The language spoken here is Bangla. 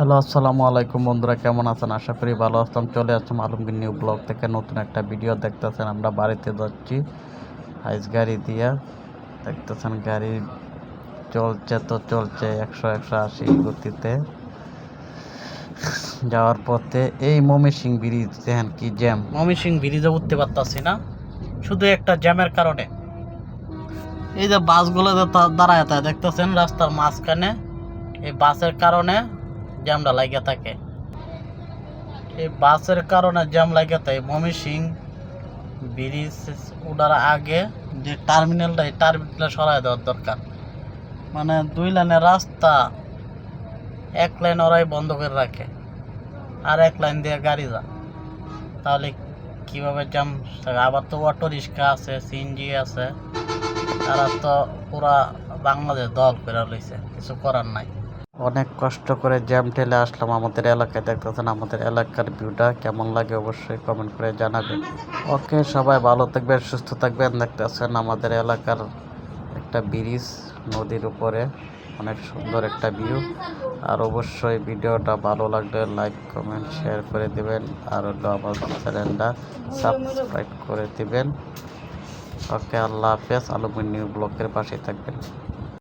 হ্যালো, আসসালামু আলাইকুম বন্ধুরা, কেমন আছেন? আশা করি ভালো আছেন। চলে আসলাম আলমগীর নিউ ব্লগ থেকে নতুন একটা ভিডিও। দেখতেছেন আমরা বাড়িতে যাচ্ছি হাইস গাড়ি দিয়া। দেখতেছেন গাড়ি চলছে 180 গতিতে। যাওয়ার পথে এই ময়মনসিং ব্রিজ দেখেন কি জ্যাম। ময়মনসিং ব্রিজে উঠতে পারতাছি না, শুধু একটা জ্যামের কারণে। এই যে বাসগুলো দাঁড়ায় থাকে দেখতেছেন রাস্তার মাঝখানে, এই বাসের কারণে জ্যামটা লাগিয়ে থাকে। এই বাসের কারণে জ্যাম লাগে। তাই ময়মনসিং ব্রিজ ওঠার আগে যে টার্মিনালটা, এই টার্মিনালটা সরাই দেওয়ার দরকার। মানে 2 লাইনের রাস্তা, 1 লাইন ওরাই বন্ধ করে রাখে আর 1 লাইন দিয়ে গাড়ি যায়, তাহলে কিভাবে জ্যাম? আবার তো অটো রিক্সা আছে, সিএনজি আছে, তারা তো পুরা বাংলাদেশ দল করে রয়েছে, কিছু করার নাই। অনেক কষ্ট করে জ্যাম ঠেলে আসলাম আমাদের এলাকায়। দেখতেছেন আমাদের এলাকার ভিউটা কেমন লাগে অবশ্যই কমেন্ট করে জানাবেন। ওকে, সবাই ভালো থাকবেন, সুস্থ থাকবেন। দেখতেছেন আমাদের এলাকার একটা ব্রিজ নদীর উপরে, অনেক সুন্দর একটা ভিউ। আর অবশ্যই ভিডিওটা ভালো লাগলে লাইক কমেন্ট শেয়ার করে দিবেন, আর হলো আমার চ্যানেলটা সাবস্ক্রাইব করে দিবেন। ওকে, আল্লাহ হাফেজ। আলমগীর নিউ ব্লগের পাশে থাকবেন।